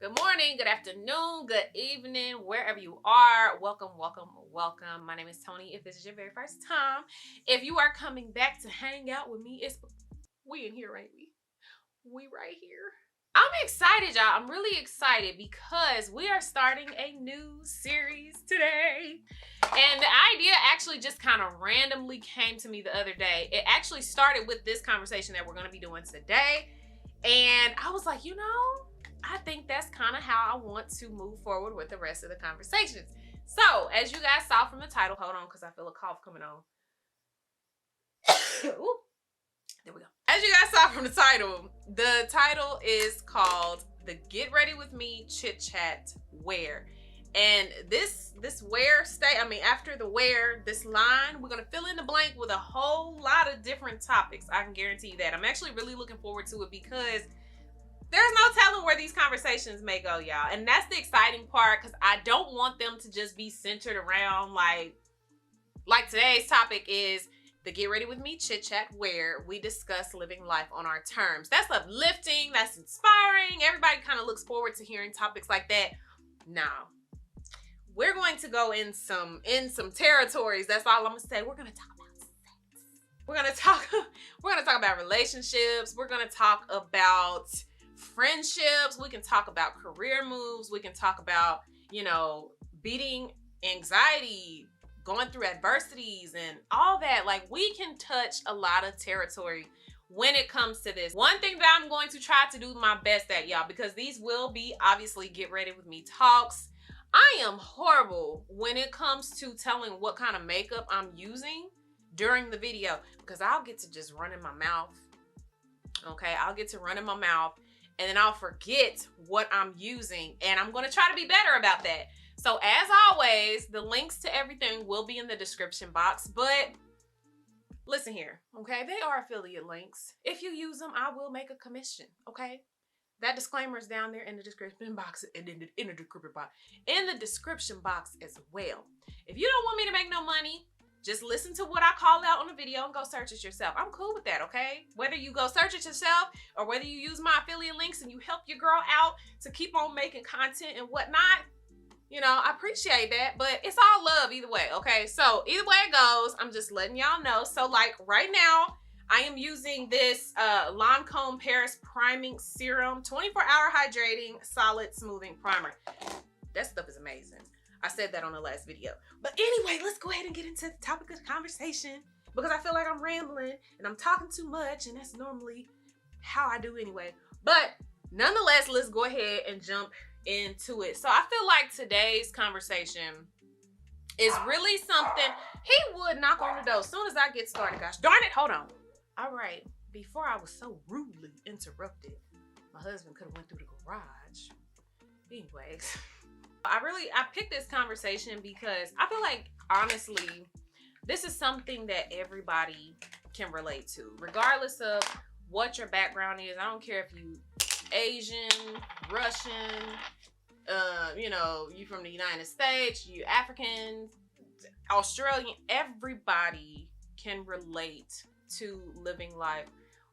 Good morning, good afternoon, good evening, wherever you are. Welcome. My name is Toni. If this is your very first time, if you are coming back to hang out with me, we in here, ain't we? We right here. I'm excited, y'all. I'm really excited because we are starting a new series today. And the idea actually just kind of randomly came to me the other day. It actually started with this conversation that we're going to be doing today. And I was like, I think that's kind of how I want to move forward with the rest of the conversations. So, as you guys saw from the title, hold on, because I feel a cough coming on. Ooh, there we go. As you guys saw from the title is called the Get Ready With Me Chit Chat Wear. And this wear after the wear, this line, we're going to fill in the blank with a whole lot of different topics. I can guarantee you that. I'm actually really looking forward to it because there's no telling where these conversations may go, y'all. And that's the exciting part, because I don't want them to just be centered around like today's topic is the Get Ready With Me Chit Chat, where we discuss living life on our terms. That's uplifting, that's inspiring. Everybody kind of looks forward to hearing topics like that. Now, we're going to go in some territories. That's all I'm gonna say. We're gonna talk about sex. We're gonna talk about relationships. We're gonna talk about friendships. We can talk about career moves. We can talk about, beating anxiety, going through adversities and all that. Like, we can touch a lot of territory when it comes to this. One thing that I'm going to try to do my best at, y'all, because these will be obviously Get Ready With Me talks. I am horrible when it comes to telling what kind of makeup I'm using during the video, because I'll get to just run in my mouth. Okay, I'll get to run in my mouth and then I'll forget what I'm using, and I'm going to try to be better about that. So as always, the links to everything will be in the description box, but listen here, okay? They are affiliate links. If you use them, I will make a commission, okay? That disclaimer is down there in the description box, and in the description box as well. If you don't want me to make no money, just listen to what I call out on the video and go search it yourself. I'm cool with that, okay? Whether you go search it yourself or whether you use my affiliate links and you help your girl out to keep on making content and whatnot, I appreciate that, but it's all love either way, okay? So either way it goes, I'm just letting y'all know. So like right now, I am using this LancômePriming Serum 24-hour hydrating solid smoothing primer. That stuff is amazing. I said that on the last video. But anyway, let's go ahead and get into the topic of the conversation, because I feel like I'm rambling and I'm talking too much, and that's normally how I do anyway. But nonetheless, let's go ahead and jump into it. So I feel like today's conversation is really something. He would knock on the door as soon as I get started. Gosh darn it, hold on. All right, before I was so rudely interrupted, my husband could have went through the garage. Anyways, I picked this conversation because I feel like, honestly, this is something that everybody can relate to, regardless of what your background is. I don't care if you Asian, Russian, you from the United States, you African, Australian. Everybody can relate to living life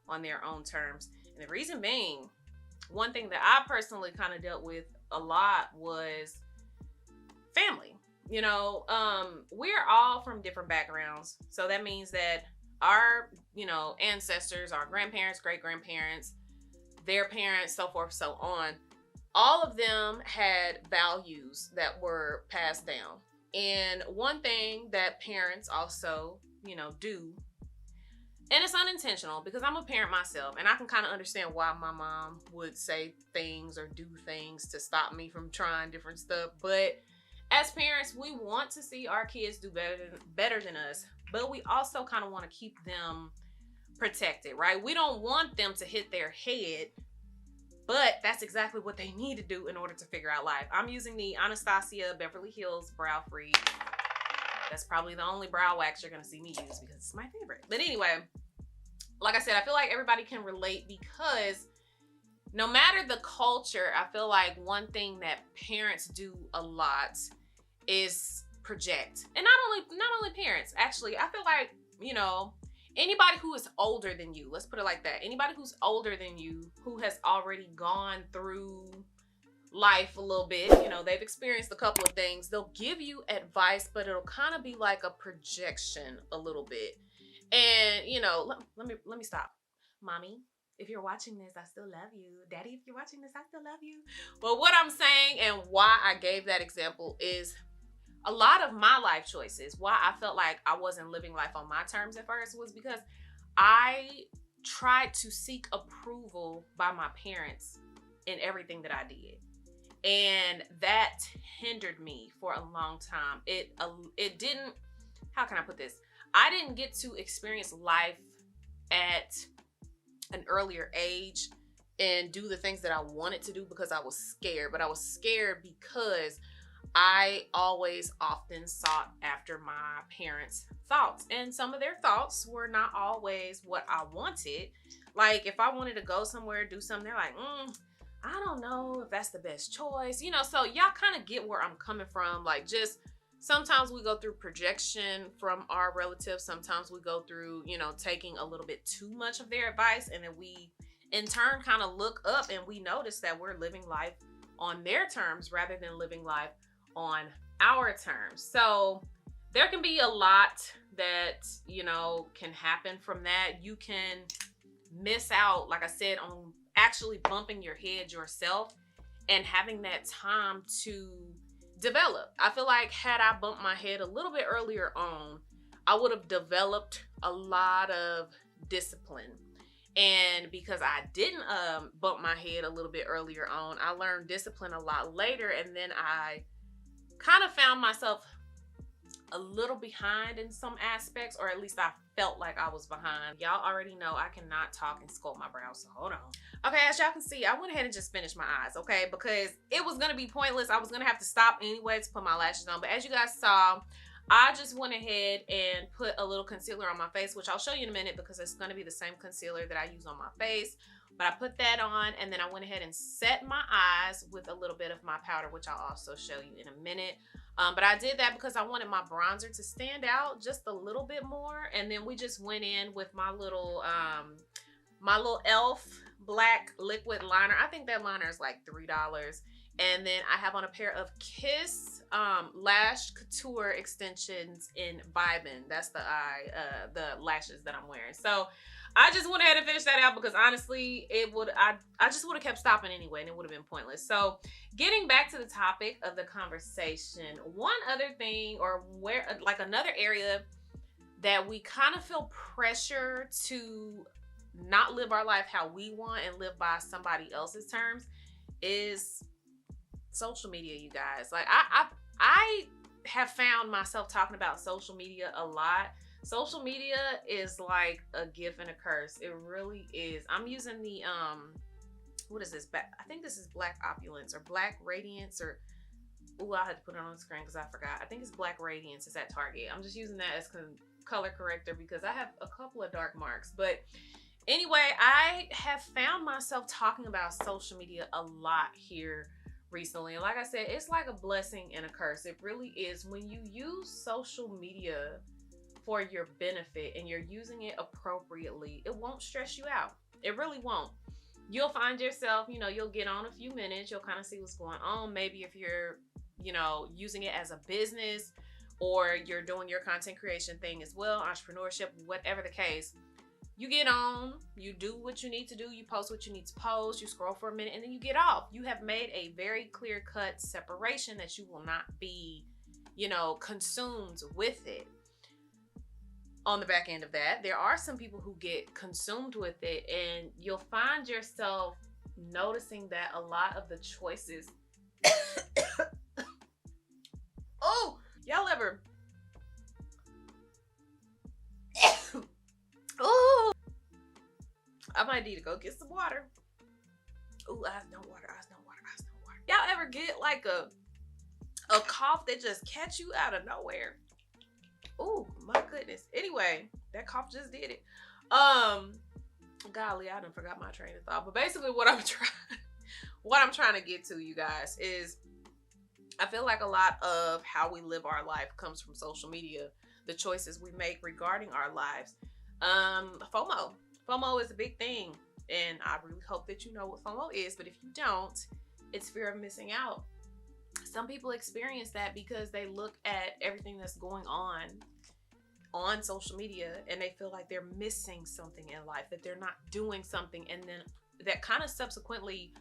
on their own terms. And the reason being, one thing that I personally kind of dealt with a lot was family. We're all from different backgrounds. So that means that our, ancestors, our grandparents, great-grandparents, their parents, so forth, so on, all of them had values that were passed down. And one thing that parents also, do, and it's unintentional because I'm a parent myself, and I can kind of understand why my mom would say things or do things to stop me from trying different stuff. But as parents, we want to see our kids do better than us, but we also kind of want to keep them protected, right? We don't want them to hit their head, but that's exactly what they need to do in order to figure out life. I'm using the Anastasia Beverly Hills Brow Free. That's probably the only brow wax you're going to see me use because it's my favorite. But anyway, like I said, I feel like everybody can relate because no matter the culture, I feel like one thing that parents do a lot is project. And not only parents, actually, I feel like, anybody who is older than you, let's put it like that. Anybody who's older than you, who has already gone through life a little bit, you know, they've experienced a couple of things, they'll give you advice, but it'll kind of be like a projection a little bit. And you know, let me stop. Mommy, if you're watching this, I still love you. Daddy, if you're watching this, I still love you. But what I'm saying and why I gave that example is a lot of my life choices, why I felt like I wasn't living life on my terms at first, was because I tried to seek approval by my parents in everything that I did. And that hindered me for a long time. It didn't, how can I put this? I didn't get to experience life at an earlier age and do the things that I wanted to do because I was scared. But I was scared because I always often sought after my parents' thoughts. And some of their thoughts were not always what I wanted. Like if I wanted to go somewhere, do something, they're like, I don't know if that's the best choice. You know, so y'all kind of get where I'm coming from. Like just sometimes we go through projection from our relatives. Sometimes we go through, you know, taking a little bit too much of their advice. And then we in turn kind of look up and we notice that we're living life on their terms rather than living life on our terms. So there can be a lot that, you know, can happen from that. You can miss out, like I said, on actually bumping your head yourself and having that time to develop. I feel like had I bumped my head a little bit earlier on, I would have developed a lot of discipline. And because I didn't bump my head a little bit earlier on, I learned discipline a lot later. And then I kind of found myself a little behind in some aspects, or at least I felt like I was behind. Y'all already know I cannot talk and sculpt my brows, so hold on. Okay, as y'all can see, I went ahead and just finished my eyes, okay? Because it was gonna be pointless. I was gonna have to stop anyway to put my lashes on. But as you guys saw, I just went ahead and put a little concealer on my face, which I'll show you in a minute because it's gonna be the same concealer that I use on my face. But I put that on and then I went ahead and set my eyes with a little bit of my powder, which I'll also show you in a minute. But I did that because I wanted my bronzer to stand out just a little bit more. And then we just went in with my little e.l.f. black liquid liner. I think that liner is like $3. And then I have on a pair of Kiss lash couture extensions in Vibin. That's the lashes that I'm wearing. So I just went ahead and finished that out because honestly, I just would have kept stopping anyway and it would have been pointless. So getting back to the topic of the conversation, one other thing, or where like another area that we kind of feel pressure to not live our life how we want and live by somebody else's terms is social media, you guys. Like I have found myself talking about social media a lot. Social media is like a gift and a curse. It really is. I'm using the what is this? I think this is Black Opulence or Black Radiance, or I had to put it on the screen because I forgot. I think it's Black Radiance. It's at Target. I'm just using that as color corrector because I have a couple of dark marks. But anyway, I have found myself talking about social media a lot here recently. And like I said, it's like a blessing and a curse. It really is. When you use social media for your benefit and you're using it appropriately, it won't stress you out. It really won't. You'll find yourself, you know, you'll get on a few minutes, you'll kind of see what's going on. Maybe if you're, you know, using it as a business or you're doing your content creation thing as well, entrepreneurship, whatever the case, you get on, you do what you need to do, you post what you need to post, you scroll for a minute, and then you get off. You have made a very clear-cut separation that you will not be, you know, consumed with it. On the back end of that, there are some people who get consumed with it, and you'll find yourself noticing that a lot of the choices oh, y'all ever oh, I might need to go get some water. Ooh, eyes don't water, eyes don't water, eyes don't water. Y'all ever get like a cough that just catch you out of nowhere? Oh my goodness. Anyway, that cough just did it. Golly, I done forgot my train of thought. But basically what I'm trying to get to, you guys, is I feel like a lot of how we live our life comes from social media. The choices we make regarding our lives. FOMO is a big thing. And I really hope that you know what FOMO is. But if you don't, it's fear of missing out. Some people experience that because they look at everything that's going on social media and they feel like they're missing something in life, that they're not doing something, and then that kind of subsequently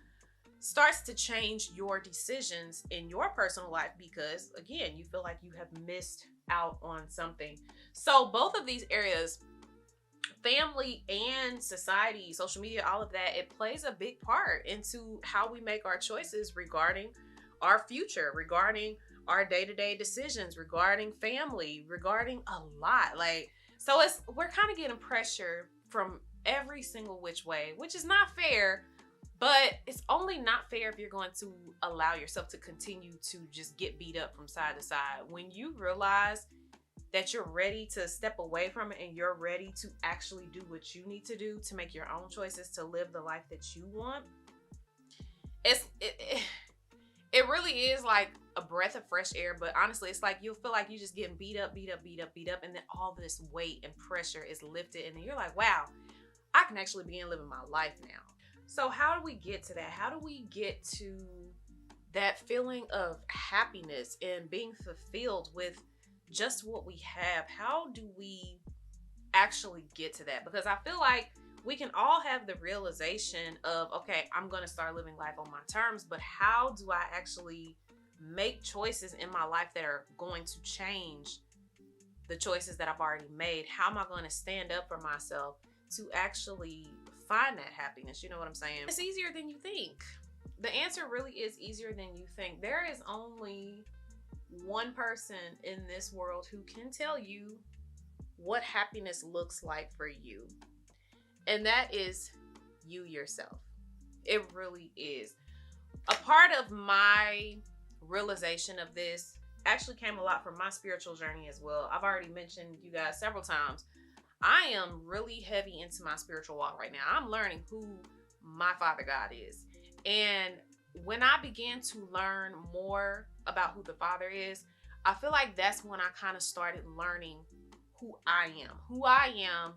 starts to change your decisions in your personal life because, again, you feel like you have missed out on something. So both of these areas, family and society, social media, all of that, it plays a big part into how we make our choices regarding our future, regarding our day-to-day decisions, regarding family, regarding a lot. Like, so we're kind of getting pressure from every single which way, which is not fair, but it's only not fair if you're going to allow yourself to continue to just get beat up from side to side. When you realize that you're ready to step away from it and you're ready to actually do what you need to do to make your own choices, to live the life that you want, it really is like a breath of fresh air. But honestly, it's like you'll feel like you're just getting beat up, and then all this weight and pressure is lifted, and then you're like, wow, I can actually begin living my life now. So how do we get to that? How do we get to that feeling of happiness and being fulfilled with just what we have? How do we actually get to that? Because I feel like we can all have the realization of, okay, I'm going to start living life on my terms, but how do I actually make choices in my life that are going to change the choices that I've already made? How am I going to stand up for myself to actually find that happiness? You know what I'm saying? It's easier than you think. The answer really is easier than you think. There is only one person in this world who can tell you what happiness looks like for you. And that is you yourself. It really is. A part of my realization of this actually came a lot from my spiritual journey as well. I've already mentioned you guys several times. I am really heavy into my spiritual walk right now. I'm learning who my Father God is. And when I began to learn more about who the Father is, I feel like that's when I kind of started learning who I am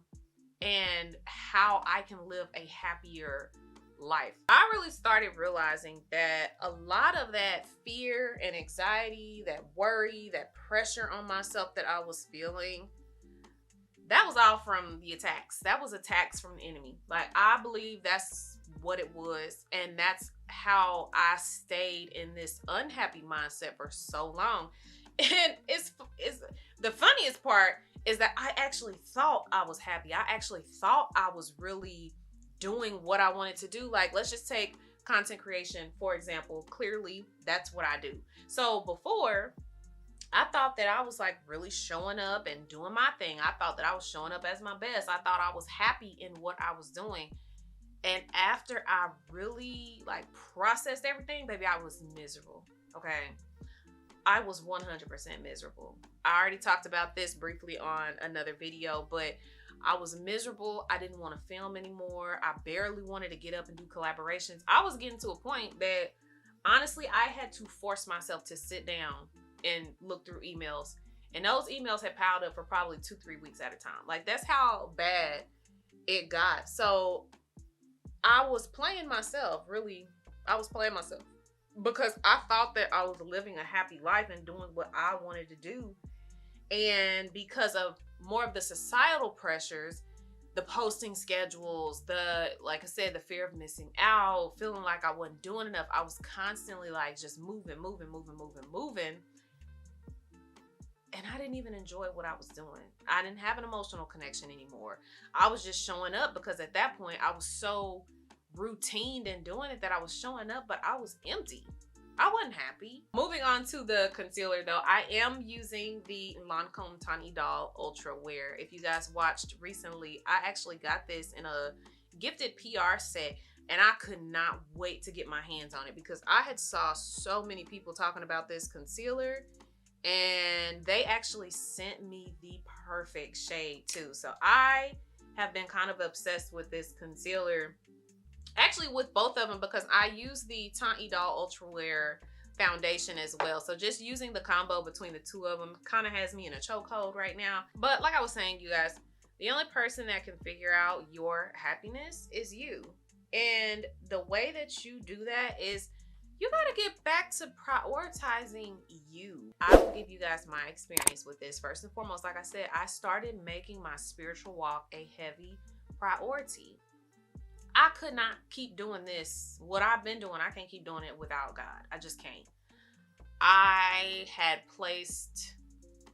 and how I can live a happier life. I really started realizing that a lot of that fear and anxiety, that worry, that pressure on myself that I was feeling, that was all from the attacks. That was attacks from the enemy. Like, I believe that's what it was. And that's how I stayed in this unhappy mindset for so long. And it's the funniest part is that I actually thought I was happy. I actually thought I was really doing what I wanted to do. Like, let's just take content creation, for example. Clearly, that's what I do. So before, I thought that I was like really showing up and doing my thing. I thought that I was showing up as my best. I thought I was happy in what I was doing. And after I really like processed everything, baby, I was miserable. Okay. I was 100% miserable. I already talked about this briefly on another video, but I was miserable. I didn't want to film anymore. I barely wanted to get up and do collaborations. I was getting to a point that honestly, I had to force myself to sit down and look through emails. And those emails had piled up for probably 2-3 weeks at a time. Like, that's how bad it got. So I was playing myself, really. I was playing myself because I thought that I was living a happy life and doing what I wanted to do. And because of more of the societal pressures, the posting schedules, like I said, the fear of missing out, feeling like I wasn't doing enough, I was constantly like just moving. And I didn't even enjoy what I was doing. I didn't have an emotional connection anymore. I was just showing up because at that point I was so routined in doing it that I was showing up, but I was empty. I wasn't happy. Moving on to the concealer though, I am using the Lancôme Toni Doll Ultra Wear. If you guys watched recently, I actually got this in a gifted PR set and I could not wait to get my hands on it because I had saw so many people talking about this concealer and they actually sent me the perfect shade too. So I have been kind of obsessed with this concealer. Actually with both of them because I use the Toni Doll Ultra Wear foundation as well. So just using the combo between the two of them kind of has me in a chokehold right now. But like I was saying, you guys, the only person that can figure out your happiness is you. And the way that you do that is you gotta get back to prioritizing you. I will give you guys my experience with this. First and foremost, like I said, I started making my spiritual walk a heavy priority. I could not keep doing this. What I've been doing, I can't keep doing it without God. I just can't. I had placed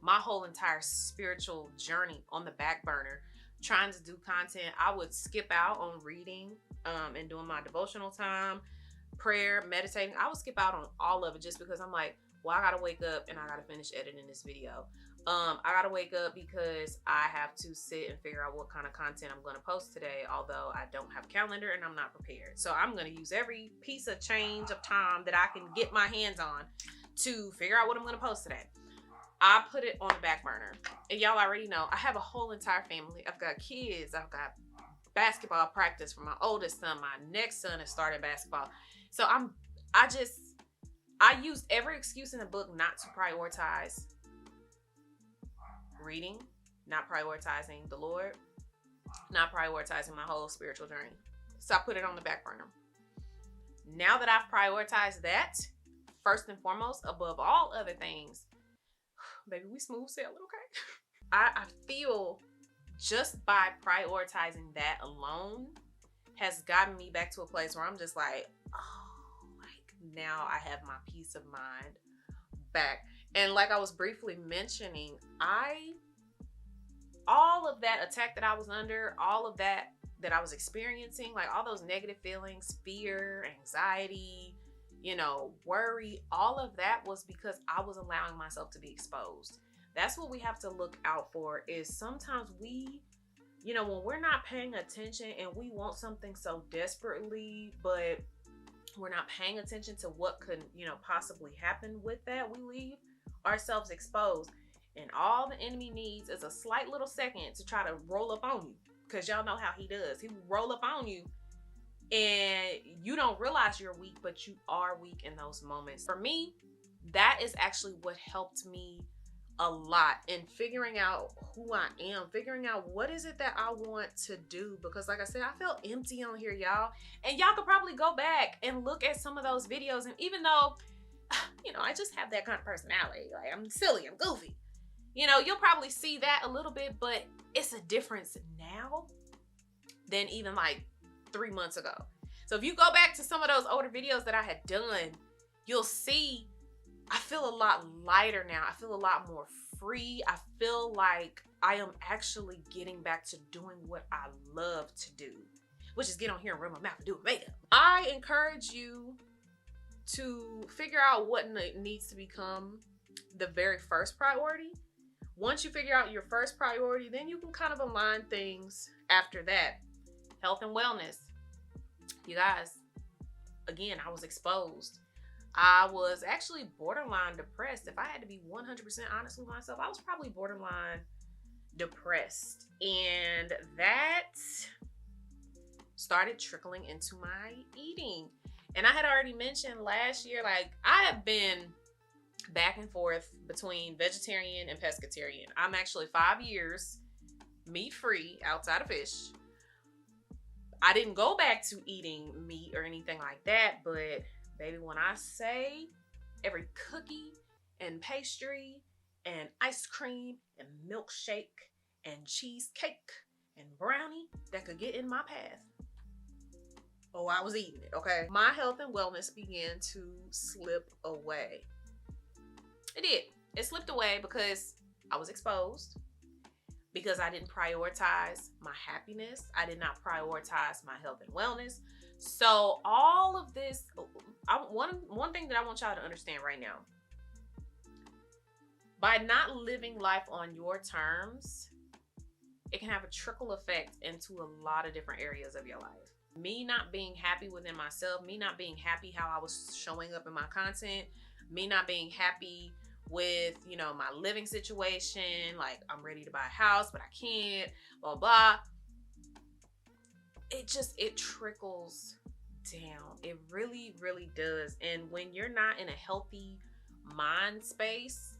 my whole entire spiritual journey on the back burner, trying to do content. I would skip out on reading and doing my devotional time, prayer, meditating. I would skip out on all of it just because I'm like, well, I gotta wake up and I gotta finish editing this video. I gotta wake up because I have to sit and figure out what kind of content I'm gonna post today, although I don't have a calendar and I'm not prepared. So I'm gonna use every piece of change of time that I can get my hands on to figure out what I'm gonna post today. I put it on the back burner. And y'all already know, I have a whole entire family. I've got kids, I've got basketball practice for my oldest son. My next son is starting basketball. So I used every excuse in the book not to prioritize reading, not prioritizing the Lord, not prioritizing my whole spiritual journey. So I put it on the back burner. Now that I've prioritized that, first and foremost, above all other things, baby, we smooth sailing, okay? I feel just by prioritizing that alone has gotten me back to a place where I'm just like, oh, like now I have my peace of mind back. And like I was briefly mentioning, all of that attack that I was under, all of that I was experiencing, like all those negative feelings, fear, anxiety, worry, all of that was because I was allowing myself to be exposed. That's what we have to look out for, is sometimes we, when we're not paying attention and we want something so desperately, but we're not paying attention to what could, possibly happen with that, we leave ourselves exposed. And all the enemy needs is a slight little second to try to roll up on you. Because y'all know how he does. He will roll up on you and you don't realize you're weak, but you are weak in those moments. For me, that is actually what helped me a lot in figuring out who I am, figuring out what is it that I want to do. Because like I said, I felt empty on here, y'all. And y'all could probably go back and look at some of those videos. And even though, I just have that kind of personality, like I'm silly, I'm goofy. You'll probably see that a little bit, but it's a difference now than even like 3 months ago. So if you go back to some of those older videos that I had done, you'll see I feel a lot lighter now. I feel a lot more free. I feel like I am actually getting back to doing what I love to do, which is get on here and run my mouth and do makeup. I encourage you to figure out what needs to become the very first priority. Once you figure out your first priority, then you can kind of align things after that. Health and wellness. You guys, again, I was exposed. I was actually borderline depressed. If I had to be 100% honest with myself, I was probably borderline depressed. And that started trickling into my eating. And I had already mentioned last year, like I have been back and forth between vegetarian and pescatarian. I'm actually 5 years meat-free outside of fish. I didn't go back to eating meat or anything like that, but baby, when I say every cookie and pastry and ice cream and milkshake and cheesecake and brownie that could get in my path, oh, I was eating it, okay? My health and wellness began to slip away. It did. It slipped away because I was exposed, because I didn't prioritize my happiness. I did not prioritize my health and wellness. So all of this, one thing that I want y'all to understand right now, by not living life on your terms, it can have a trickle effect into a lot of different areas of your life. Me not being happy within myself, me not being happy how I was showing up in my content, me not being happy with, my living situation, like I'm ready to buy a house, but I can't, blah, blah. It trickles down. It really, really does. And when you're not in a healthy mind space,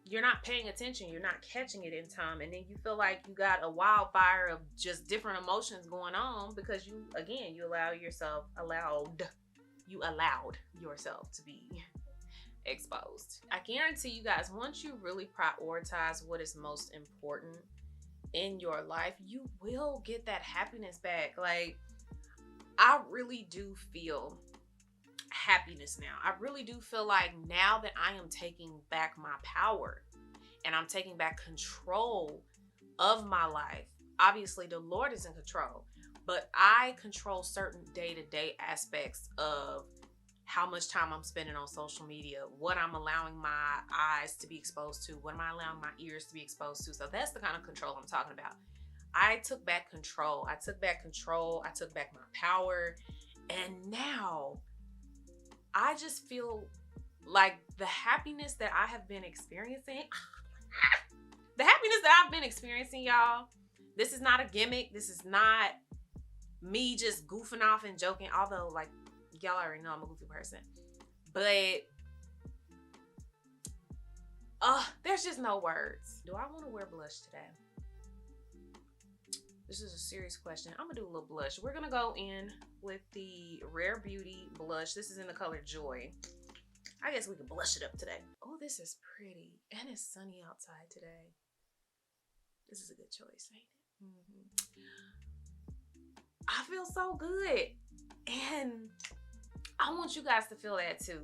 you're not paying attention. You're not catching it in time. And then you feel like you got a wildfire of just different emotions going on because you allowed you allowed yourself to be exposed. I guarantee you guys, once you really prioritize what is most important in your life, you will get that happiness back. Like, I really do feel happiness now. I really do feel like now that I am taking back my power and I'm taking back control of my life. Obviously, the Lord is in control, but I control certain day-to-day aspects of how much time I'm spending on social media, what I'm allowing my eyes to be exposed to, what am I allowing my ears to be exposed to. So that's the kind of control I'm talking about. I took back control. I took back control. I took back my power. And now I just feel like the happiness that I have been experiencing, y'all, this is not a gimmick. This is not me just goofing off and joking. Although, like, y'all already know I'm a goofy person. But, there's just no words. Do I want to wear blush today? This is a serious question. I'm going to do a little blush. We're going to go in with the Rare Beauty blush. This is in the color Joy. I guess we can blush it up today. Oh, this is pretty. And it's sunny outside today. This is a good choice, ain't it? I feel so good. And I want you guys to feel that too.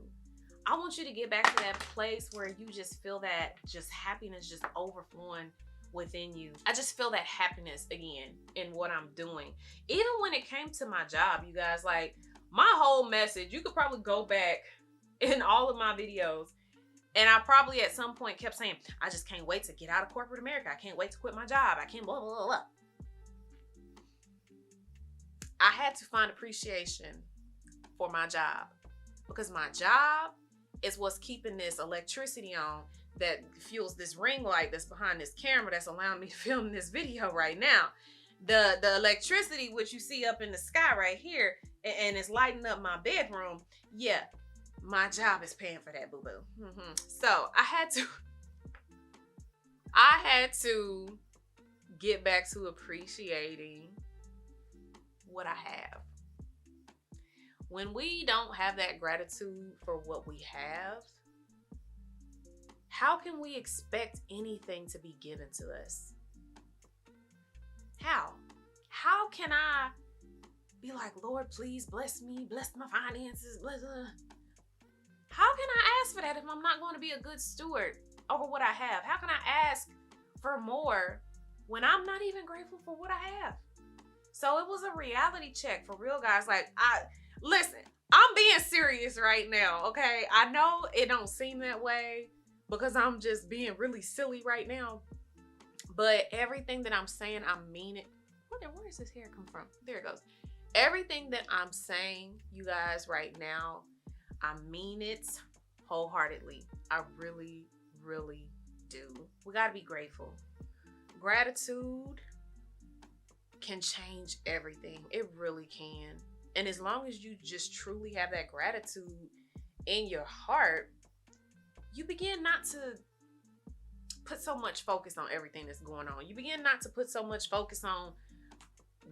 I want you to get back to that place where you just feel that just happiness just overflowing within you. I just feel that happiness again in what I'm doing. Even when it came to my job, you guys, like, my whole message, you could probably go back in all of my videos, and I probably at some point kept saying, I just can't wait to get out of corporate America. I can't wait to quit my job. I can't blah, blah, blah, blah. I had to find appreciation for my job, because my job is what's keeping this electricity on that fuels this ring light that's behind this camera that's allowing me to film this video right now. The electricity, which you see up in the sky right here, and it's lighting up my bedroom. Yeah, my job is paying for that, boo-boo. So I had to get back to appreciating what I have. When we don't have that gratitude for what we have, how can we expect anything to be given to us? How? How can I be like, Lord, please bless me, bless my finances, bless. How can I ask for that if I'm not going to be a good steward over what I have? How can I ask for more when I'm not even grateful for what I have? So it was a reality check for real, guys. Like, listen, I'm being serious right now, okay? I know it don't seem that way because I'm just being really silly right now. But everything that I'm saying, I mean it. Where does this hair come from? There it goes. Everything that I'm saying, you guys, right now, I mean it wholeheartedly. I really, really do. We gotta be grateful. Gratitude can change everything. It really can. And as long as you just truly have that gratitude in your heart, you begin not to put so much focus on everything that's going on. You begin not to put so much focus on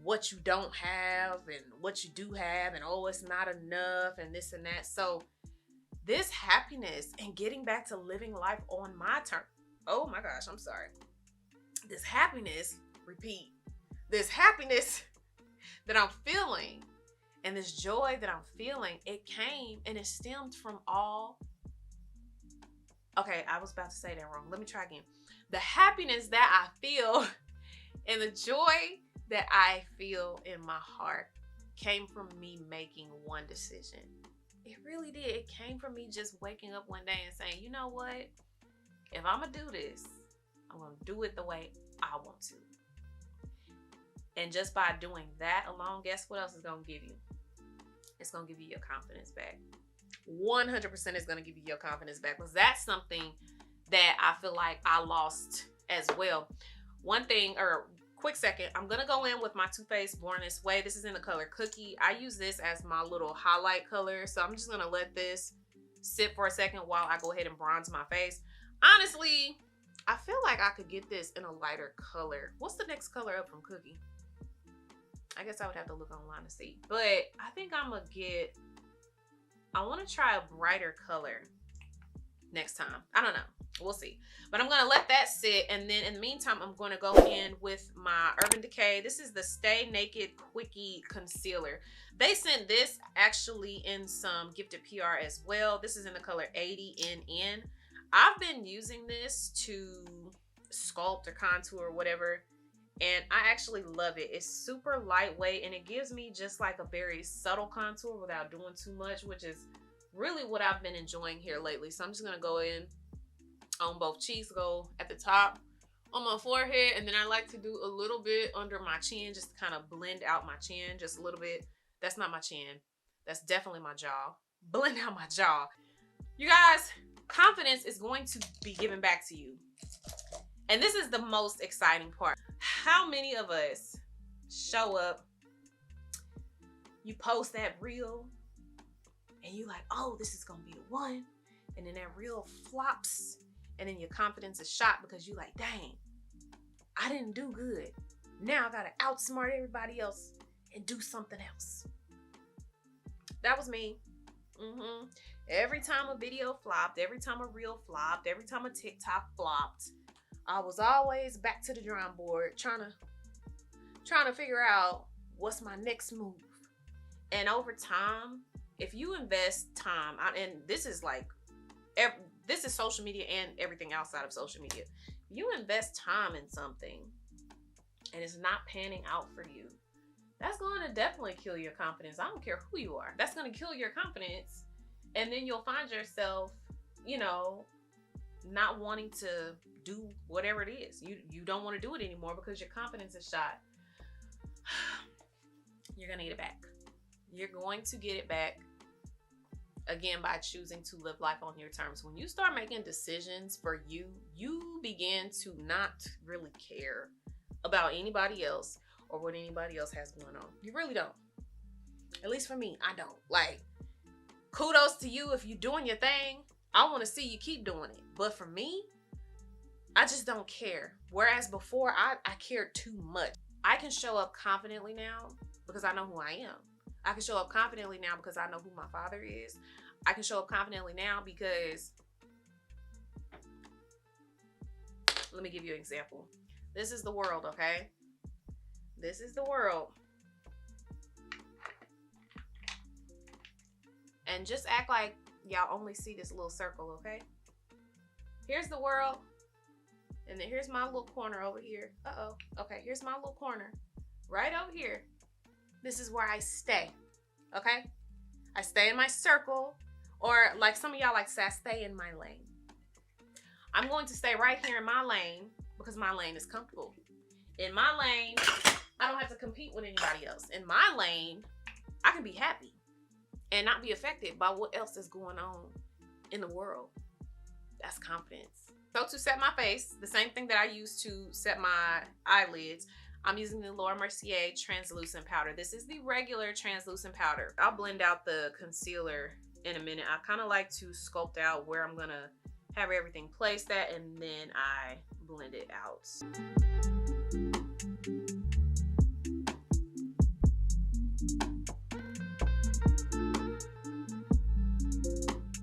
what you don't have and what you do have, and oh, it's not enough and this and that. So this happiness and getting back to living life on my terms. Oh my gosh, I'm sorry. This happiness, repeat, this happiness that I'm feeling and this joy that I'm feeling, it came and it stemmed from all. Okay, I was about to say that wrong. Let me try again. The happiness that I feel and the joy that I feel in my heart came from me making one decision. It really did. It came from me just waking up one day and saying, you know what? If I'm going to do this, I'm going to do it the way I want to. And just by doing that alone, guess what else is going to give you? It's going to give you your confidence back. 100% is going to give you your confidence back, because that's something that I feel like I lost as well. One thing, or quick second, I'm going to go in with my Too Faced Born This Way. This is in the color Cookie. I use this as my little highlight color, so I'm just going to let this sit for a second while I go ahead and bronze my face. Honestly, I feel like I could get this in a lighter color. What's the next color up from Cookie? I guess I would have to look online to see. But I think I'm going to get I want to try a brighter color next time. I don't know. We'll see. But I'm going to let that sit. And then in the meantime, I'm going to go in with my Urban Decay. This is the Stay Naked Quickie Concealer. They sent this actually in some gifted PR as well. This is in the color 80NN. I've been using this to sculpt or contour or whatever. And I actually love it. It's super lightweight and it gives me just like a very subtle contour without doing too much, which is really what I've been enjoying here lately. So I'm just going to go in on both cheeks, go at the top on my forehead, and then I like to do a little bit under my chin just to kind of blend out my chin just a little bit. That's not my chin. That's definitely my jaw. Blend out my jaw. You guys, confidence is going to be given back to you. And this is the most exciting part. How many of us show up, you post that reel, and you like, oh, this is gonna be the one, and then that reel flops, and then your confidence is shot because you like, dang, I didn't do good. Now I gotta outsmart everybody else and do something else. That was me. Every time a video flopped, every time a reel flopped, every time a TikTok flopped, I was always back to the drawing board trying to figure out what's my next move. And over time, if you invest time, and this is like, this is social media and everything outside of social media. You invest time in something and it's not panning out for you, that's going to definitely kill your confidence. I don't care who you are. That's going to kill your confidence. And then you'll find yourself, you know, not wanting to do whatever it is. You don't want to do it anymore because your confidence is shot. You're going to get it back. You're going to get it back, again, by choosing to live life on your terms. When you start making decisions for you, you begin to not really care about anybody else or what anybody else has going on. You really don't. At least for me, I don't. Like, kudos to you if you're doing your thing. I want to see you keep doing it. But for me, I just don't care. Whereas before, I cared too much. I can show up confidently now because I know who I am. I can show up confidently now because I know who my father is. I can show up confidently now because, let me give you an example. This is the world, okay? This is the world. And just act like y'all only see this little circle, okay? Here's the world. And then here's my little corner over here. Uh-oh. Okay, here's my little corner. Right over here. This is where I stay, okay? I stay in my circle, or like some of y'all like to say, I stay in my lane. I'm going to stay right here in my lane because my lane is comfortable. In my lane, I don't have to compete with anybody else. In my lane, I can be happy and not be affected by what else is going on in the world. That's confidence. So to set my face, the same thing that I use to set my eyelids, I'm using the Laura Mercier translucent powder. This is the regular translucent powder. I'll blend out the concealer in a minute. I kind of like to sculpt out where I'm gonna have everything placed at, and then I blend it out.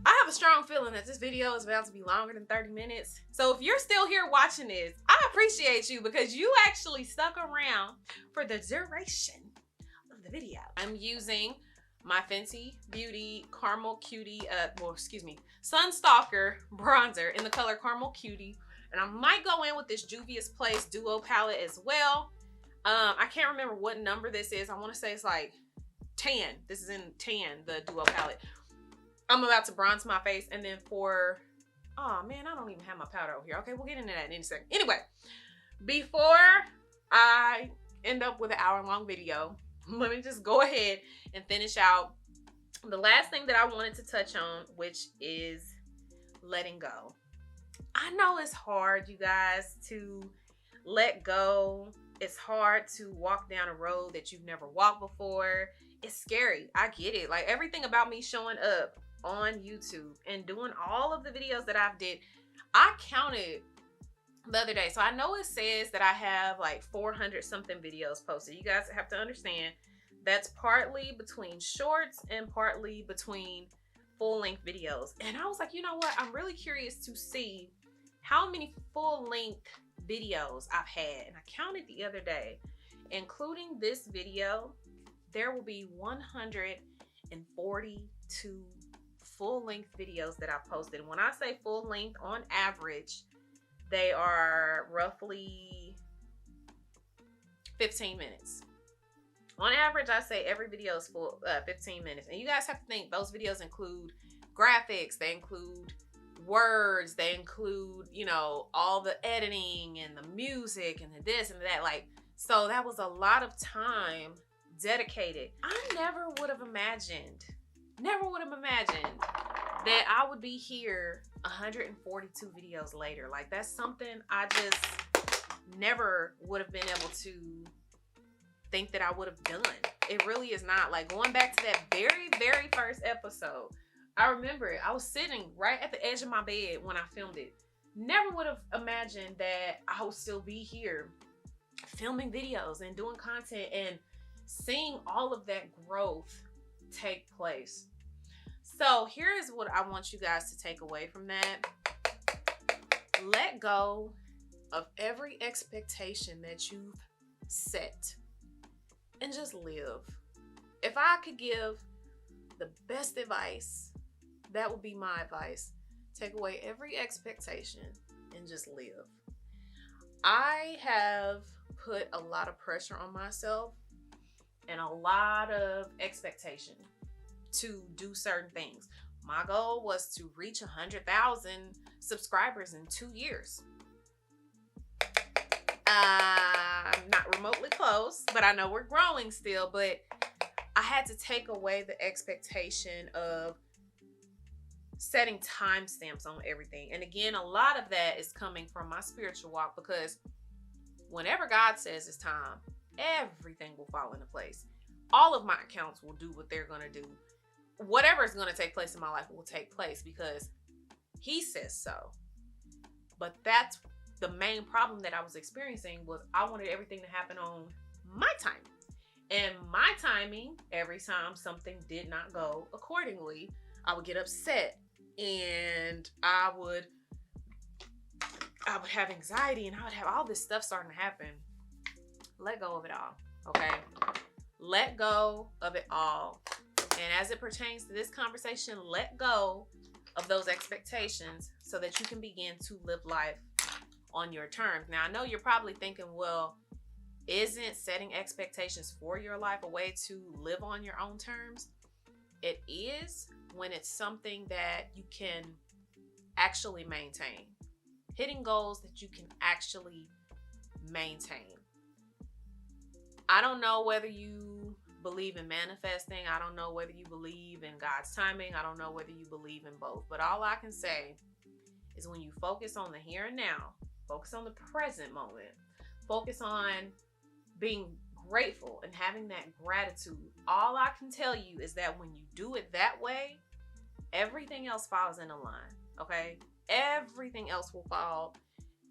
I have a strong feeling that this video is about to be longer than 30 minutes. So if you're still here watching this, I appreciate you because you actually stuck around for the duration of the video. I'm using my Fenty Beauty Caramel Cutie, Sunstalker bronzer in the color Caramel Cutie. And I might go in with this Juvia's Place Duo palette as well. I can't remember what number this is. I want to say it's like 10. This is in 10, the Duo palette. I'm about to bronze my face, and then for, oh man, I don't even have my powder over here. Okay, we'll get into that in a second. Anyway, before I end up with an hour-long video, let me just go ahead and finish out the last thing that I wanted to touch on, which is letting go. I know it's hard, you guys, to let go. It's hard to walk down a road that you've never walked before. It's scary. I get it. Like, everything about me showing up on YouTube and doing all of the videos that I've did, I counted the other day. So I know it says that I have like 400 something videos posted. You guys have to understand that's partly between shorts and partly between full-length videos. And I was like, you know what? I'm really curious to see how many full-length videos I've had. And I counted the other day, including this video, there will be 142 full-length videos that I've posted. When I say full-length, on average, they are roughly 15 minutes. On average, I say every video is full 15 minutes. And you guys have to think, those videos include graphics, they include words, they include, you know, all the editing and the music and the this and that. Like, so that was a lot of time dedicated. I never would have imagined that I would be here 142 videos later. Like, that's something I just never would have been able to think that I would have done. It really is not. Like, going back to that very, very first episode, I remember it. I was sitting right at the edge of my bed when I filmed it. Never would have imagined that I would still be here filming videos and doing content and seeing all of that growth take place. So here is what I want you guys to take away from that. Let go of every expectation that you've set and just live. If I could give the best advice, that would be my advice. Take away every expectation and just live. I have put a lot of pressure on myself and a lot of expectation to do certain things. My goal was to reach 100,000 subscribers in 2 years. I'm not remotely close, but I know we're growing still. But I had to take away the expectation of setting timestamps on everything. And again, a lot of that is coming from my spiritual walk, because whenever God says it's time, everything will fall into place. All of my accounts will do what they're going to do. Whatever is going to take place in my life will take place because He says so. But that's the main problem that I was experiencing, was I wanted everything to happen on my timing. And my timing, every time something did not go accordingly, I would get upset and I would have anxiety and I would have all this stuff starting to happen. Let go of it all, okay? Let go of it all. And as it pertains to this conversation, let go of those expectations so that you can begin to live life on your terms. Now, I know you're probably thinking, well, isn't setting expectations for your life a way to live on your own terms? It is, when it's something that you can actually maintain. Hitting goals that you can actually maintain. I don't know whether you believe in manifesting. I don't know whether you believe in God's timing. I don't know whether you believe in both. But all I can say is, when you focus on the here and now, focus on the present moment, focus on being grateful and having that gratitude, all I can tell you is that when you do it that way, everything else falls into line, okay? Everything else will fall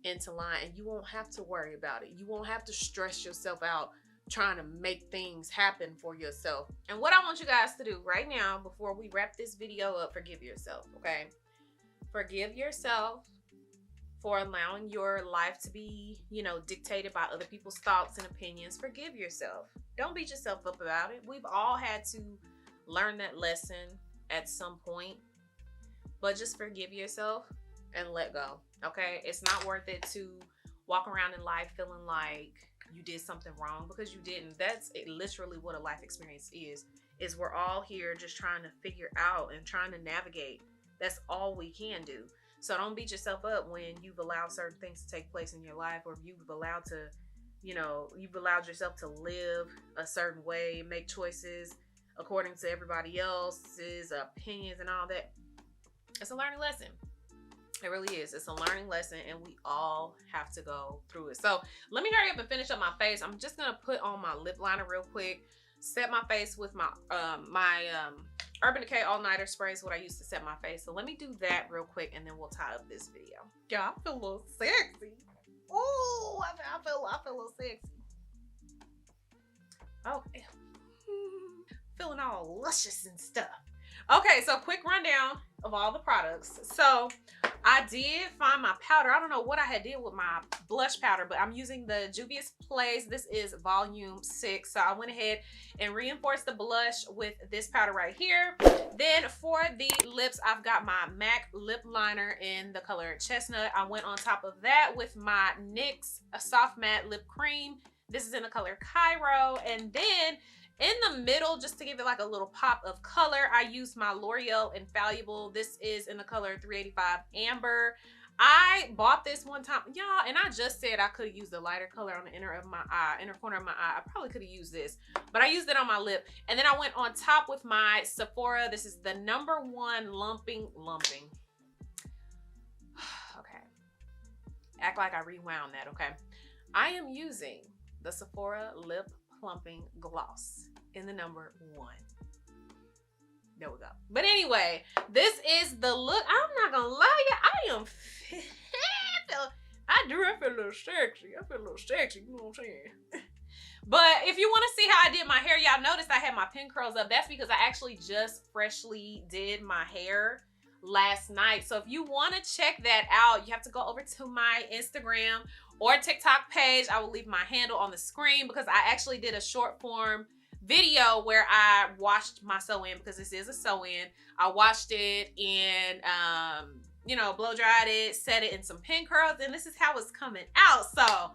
into line and you won't have to worry about it. You won't have to stress yourself out trying to make things happen for yourself. And what I want you guys to do right now, before we wrap this video up, forgive yourself, okay? Forgive yourself for allowing your life to be, dictated by other people's thoughts and opinions. Forgive yourself. Don't beat yourself up about it. We've all had to learn that lesson at some point, but just forgive yourself and let go, okay? It's not worth it to walk around in life feeling like you did something wrong, because you didn't. That's literally what a life experience is we're all here just trying to figure out and trying to navigate. That's all we can do. So don't beat yourself up when you've allowed certain things to take place in your life, or you've allowed to, you've allowed yourself to live a certain way, make choices according to everybody else's opinions and all that. It's a learning lesson. It really is. It's a learning lesson, and we all have to go through it. So let me hurry up and finish up my face. I'm just going to put on my lip liner real quick, set my face with my Urban Decay All-Nighter Spray is what I used to set my face. So let me do that real quick, and then we'll tie up this video. Yeah, I feel a little sexy. Oh, I feel a little sexy. Okay. Feeling all luscious and stuff. Okay, so quick rundown of all the products. So I did find my powder. I don't know what I had did with my blush powder, but I'm using the Juvia's Place. This is volume 6. So I went ahead and reinforced the blush with this powder right here. Then for the lips, I've got my MAC lip liner in the color Chestnut. I went on top of that with my NYX Soft Matte Lip Cream. This is in the color Cairo. And then in the middle, just to give it like a little pop of color, I used my L'Oreal Infallible. This is in the color 385 Amber. I bought this one time, y'all, and I just said I could have used the lighter color on the inner corner of my eye. I probably could have used this, but I used it on my lip. And then I went on top with my Sephora. This is the #1 lumping. Okay. Act like I rewound that, okay? I am using the Sephora Lip Plumping Gloss in the #1. There we go. But anyway, this is the look. I'm not gonna lie, I am I feel a little sexy. I feel a little sexy, you know what I'm saying? But if you want to see how I did my hair, y'all noticed I had my pin curls up. That's because I actually just freshly did my hair last night. So if you want to check that out, you have to go over to my Instagram or TikTok page. I will leave my handle on the screen because I actually did a short form video where I washed my sew-in, because this is a sew-in. I washed it and you know, blow dried it, set it in some pin curls, and this is how it's coming out. So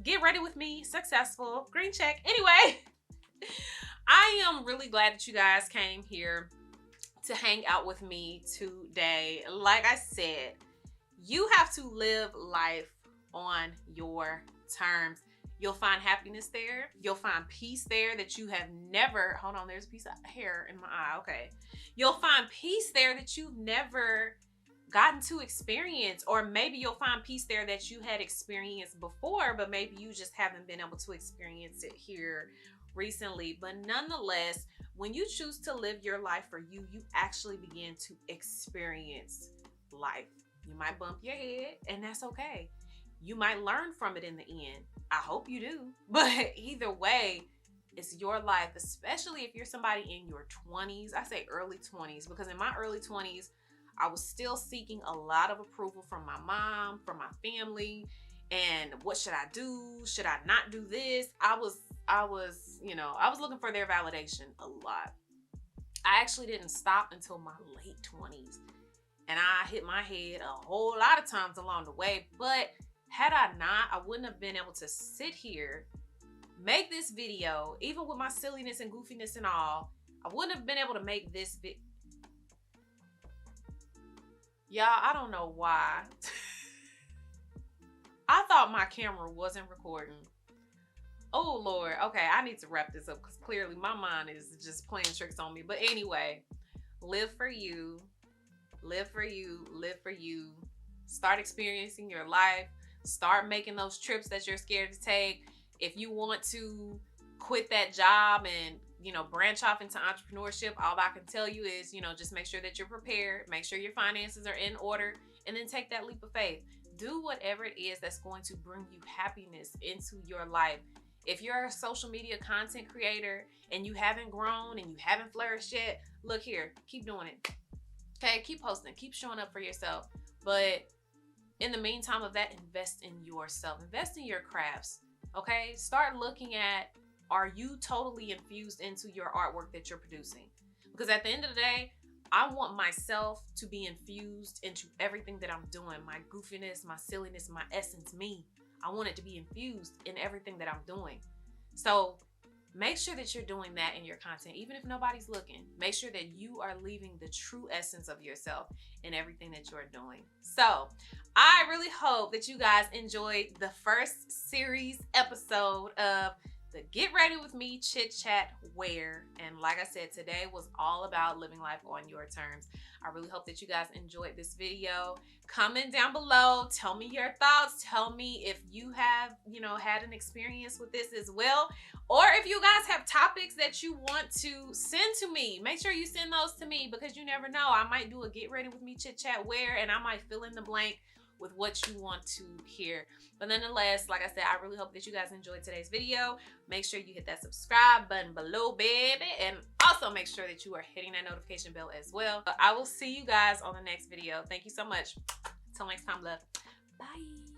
get ready with me, successful, green check. Anyway, I am really glad that you guys came here to hang out with me today. Like I said, you have to live life on your terms. You'll find happiness there. You'll find peace there that you have never, hold on, there's a piece of hair in my eye, okay. You'll find peace there that you've never gotten to experience, or maybe you'll find peace there that you had experienced before, but maybe you just haven't been able to experience it here recently. But nonetheless, when you choose to live your life for you, you actually begin to experience life. You might bump your head, and that's okay. You might learn from it in the end. I hope you do. But either way, it's your life, especially if you're somebody in your 20s. I say early 20s because in my early 20s, I was still seeking a lot of approval from my mom, from my family, and what should I do? Should I not do this? I was, you know, I was looking for their validation a lot. I actually didn't stop until my late 20s, and I hit my head a whole lot of times along the way. But had I not, I wouldn't have been able to sit here, make this video, even with my silliness and goofiness and all. I wouldn't have been able to make this video. Y'all, I don't know why. I thought my camera wasn't recording. Oh, Lord. Okay, I need to wrap this up because clearly my mind is just playing tricks on me. But anyway, live for you. Live for you. Live for you. Start experiencing your life. Start making those trips that you're scared to take. If you want to quit that job and, you know, branch off into entrepreneurship, all I can tell you is, you know, just make sure that you're prepared. Make sure your finances are in order, and then take that leap of faith. Do whatever it is that's going to bring you happiness into your life. If you're a social media content creator and you haven't grown and you haven't flourished yet, look here, keep doing it. Okay, keep posting, keep showing up for yourself. But in the meantime of that, invest in yourself, invest in your crafts. Okay, start looking at, are you totally infused into your artwork that you're producing? Because at the end of the day, I want myself to be infused into everything that I'm doing. My goofiness, my silliness, my essence, me. I want it to be infused in everything that I'm doing. So make sure that you're doing that in your content, even if nobody's looking. Make sure that you are leaving the true essence of yourself in everything that you're doing. So I really hope that you guys enjoyed the first series episode of the Get Ready With Me Chit Chat Wear. And like I said, today was all about living life on your terms. I really hope that you guys enjoyed this video. Comment down below, tell me your thoughts. Tell me if you have, you know, had an experience with this as well. Or if you guys have topics that you want to send to me, make sure you send those to me, because you never know. I might do a Get Ready With Me Chit Chat Wear, and I might fill in the blank with what you want to hear. But nonetheless, like I said, I really hope that you guys enjoyed today's video. Make sure you hit that subscribe button below, baby. And also make sure that you are hitting that notification bell as well. I will see you guys on the next video. Thank you so much. Until next time, love. Bye.